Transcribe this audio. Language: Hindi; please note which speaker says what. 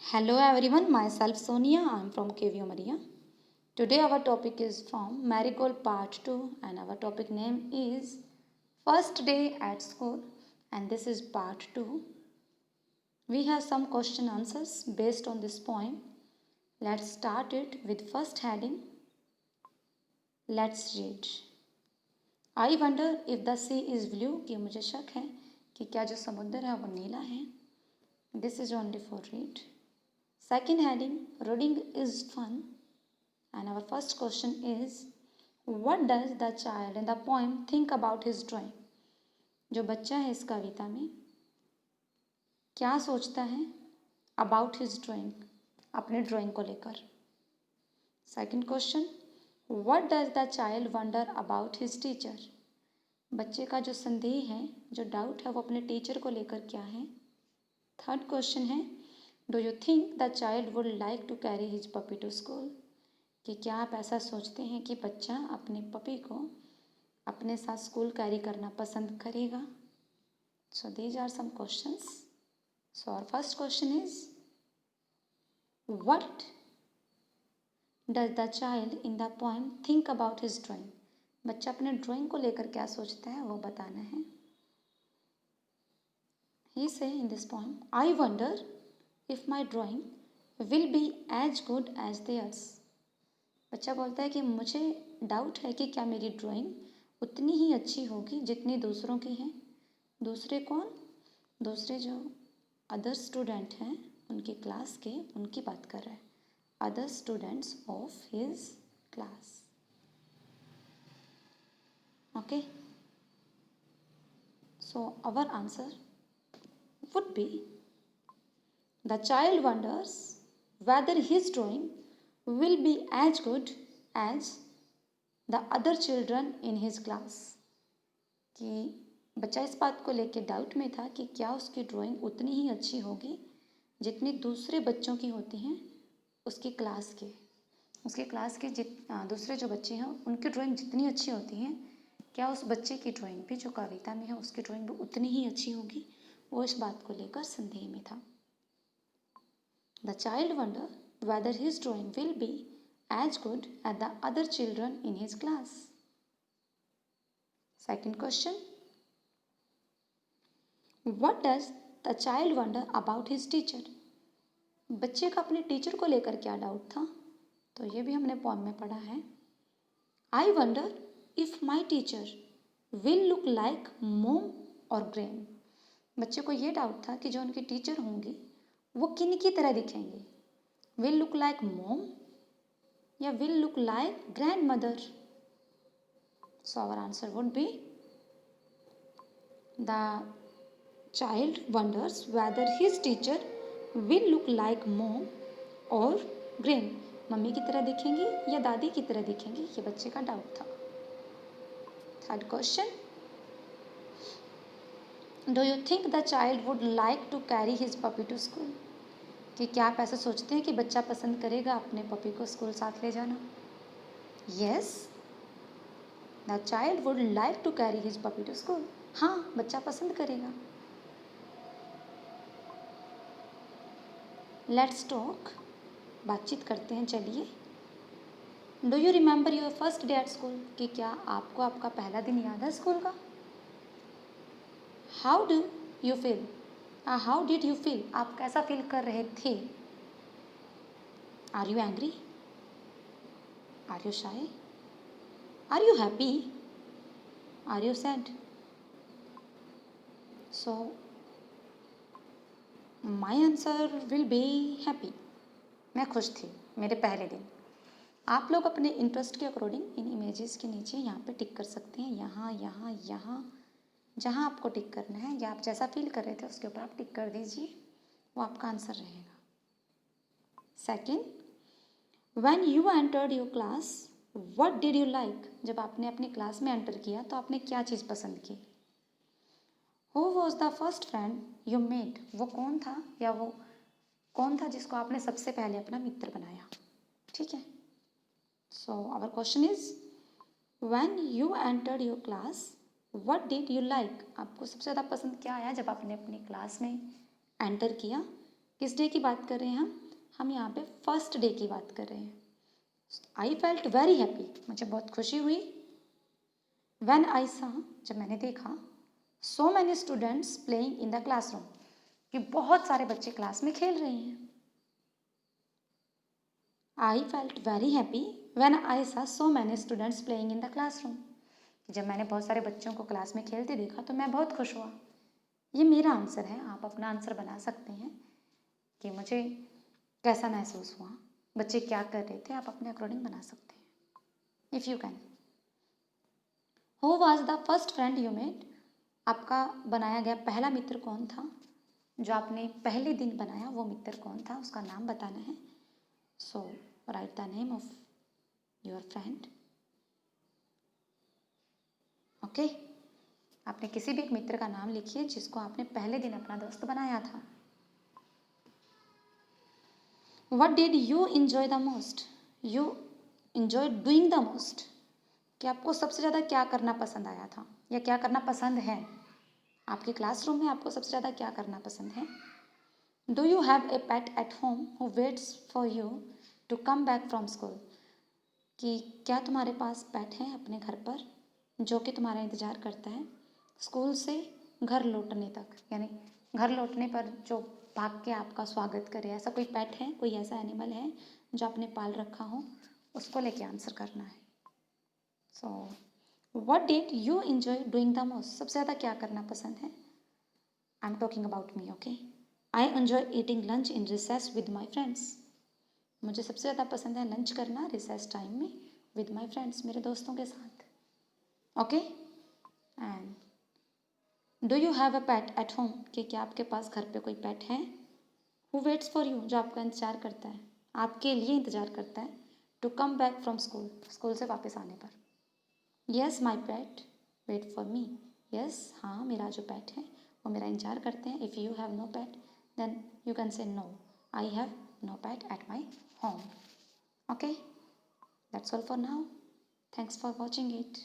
Speaker 1: Hello everyone, myself Sonia. I am from KVO Maria. Today our topic is from Marigold Part 2 and our topic name is First Day at School and this is Part 2. We have some question answers based on this poem. Let's start it with first heading. Let's read. I wonder if the sea is blue कि मुझे शक है कि क्या जो समुद्र है वो नीला है. This is only for read. Second heading, reading is fun. And our first question is, what does the child in the poem think about his drawing? जो बच्चा है इस कविता में क्या सोचता है about his drawing, अपने ड्राइंग को लेकर. Second question, what does the child wonder about his teacher? बच्चे का जो संदेह है, जो डाउट है वो अपने टीचर को लेकर क्या है. थर्ड क्वेश्चन है, do you think the child would like to carry his puppy to school? कि क्या आप ऐसा सोचते हैं कि बच्चा अपने पपी को अपने साथ स्कूल कैरी करना पसंद करेगा. So these are some questions. So our first question is, what does the child in the poem think about his drawing? बच्चा अपने ड्राइंग को लेकर क्या सोचता है वो बताना है. He say in this poem, I wonder if my drawing will be as good as theirs. बच्चा बोलता है कि मुझे डाउट है कि क्या मेरी ड्राइंग उतनी ही अच्छी होगी जितनी दूसरों की है. दूसरे कौन? दूसरे जो अदर स्टूडेंट हैं उनकी क्लास के, उनकी बात कर रहा है. Other students of his class. Okay, so our answer would be, the child wonders whether his drawing will be as good as the other children in his class. कि बच्चा इस बात को लेके डाउट में था कि क्या उसकी ड्राइंग उतनी ही अच्छी होगी जितनी दूसरे बच्चों की होती हैं उसकी क्लास के. उसके क्लास के दूसरे जो बच्चे हैं उनकी ड्राइंग जितनी अच्छी होती हैं, क्या उस बच्चे की ड्राइंग भी जो कविता में है उसकी ड्राइंग भी उतनी ही अच्छी होगी. वो इस बात को लेकर संदेह में था. The child wonder whether his drawing will be as good as the other children in his class. Second question, what does the child wonder about his teacher? बच्चे का अपने टीचर को लेकर क्या डाउट था, तो ये भी हमने पोएम में पढ़ा है. I wonder if my teacher will look like mom और ग्रैंड. बच्चे को ये डाउट था कि जो उनकी टीचर होंगी वो किन की तरह दिखेंगे. विल लुक लाइक मोम या will look like grandmother. So our answer would be, the child wonders whether his teacher will look like mom और ग्रैंड. मम्मी की तरह दिखेंगी या दादी की तरह दिखेंगी, ये बच्चे का डाउट था. Third question, do you think the child would like to carry his puppy to school? कि क्या आप ऐसा सोचते हैं कि बच्चा पसंद करेगा अपने पपी को स्कूल साथ ले जाना. Yes, the child would like to carry his puppy to school. हाँ, बच्चा पसंद करेगा. लेट्स टॉक, बातचीत करते हैं. चलिए, do you remember your first day at school? कि क्या आपको आपका पहला दिन याद है स्कूल का. How do you feel, how did you feel? आप कैसा फील कर रहे थे. Are you angry, are you shy, are you happy, are you sad. So my answer will be happy. मैं खुश थी मेरे पहले दिन. आप लोग अपने इंटरेस्ट के अकॉर्डिंग इन इमेजेस के नीचे यहाँ पे टिक कर सकते हैं. यहाँ यहाँ यहाँ जहाँ आपको टिक करना है या आप जैसा फील कर रहे थे उसके ऊपर आप टिक कर दीजिए, वो आपका आंसर रहेगा. Second, when you entered your class what did you like? जब आपने अपनी क्लास में एंटर किया तो आपने क्या चीज़ पसंद की. Who was the first friend you made? वो कौन था या वो कौन था जिसको आपने सबसे पहले अपना मित्र बनाया. ठीक है. So our question is, when you entered your class what did you like? आपको सबसे ज़्यादा पसंद क्या आया जब आपने अपनी क्लास में एंटर किया. किस डे की बात कर रहे हैं हम यहाँ पे फर्स्ट डे की बात कर रहे हैं. आई फेल्ट वेरी हैप्पी, मुझे बहुत खुशी हुई. व्हेन आई सा, जब मैंने देखा, so many students playing in the classroom, कि बहुत सारे बच्चे क्लास में खेल रहे हैं. I felt very happy when I saw so many students playing in the classroom, जब मैंने बहुत सारे बच्चों को क्लास में खेलते देखा तो मैं बहुत खुश हुआ. ये मेरा आंसर है, आप अपना आंसर बना सकते हैं कि मुझे कैसा महसूस हुआ, बच्चे क्या कर रहे थे, आप अपने अकॉर्डिंग बना सकते हैं if you can. Who was the first friend you made, आपका बनाया गया पहला मित्र कौन था, जो आपने पहले दिन बनाया वो मित्र कौन था, उसका नाम बताना है. So write the name of your friend. Okay, आपने किसी भी एक मित्र का नाम लिखिए जिसको आपने पहले दिन अपना दोस्त बनाया था. What did you enjoy the most? You enjoyed doing the most. कि आपको सबसे ज़्यादा क्या करना पसंद आया था या क्या करना पसंद है, आपके क्लासरूम में आपको सबसे ज़्यादा क्या करना पसंद है. Do you have a pet at home who waits for you to come back from school, कि क्या तुम्हारे पास पेट है अपने घर पर जो कि तुम्हारा इंतज़ार करता है स्कूल से घर लौटने तक, यानी घर लौटने पर जो भाग के आपका स्वागत करे, ऐसा कोई पेट है, कोई ऐसा एनिमल है जो आपने पाल रखा हो, उसको लेके आंसर करना है. So what did you enjoy doing the most, सबसे ज़्यादा क्या करना पसंद है. I am talking about me. Okay, I enjoy eating lunch in recess with my friends, मुझे सबसे ज़्यादा पसंद है लंच करना रिसेस टाइम में विद माई फ्रेंड्स, मेरे दोस्तों के साथ. Okay, and do you have a pet at home, कि क्या आपके पास घर पे कोई पेट है. हु वेट्स फॉर यू, जो आपका इंतज़ार करता है, आपके लिए इंतज़ार करता है. To come back from school, school से वापस आने पर. Yes my pet wait for me, yes हाँ मेरा जो पेट है वो मेरा इंतजार करते हैं. If you have no pet then you can say no, I have no pet at my home. Okay, that's all for now. Thanks for watching it.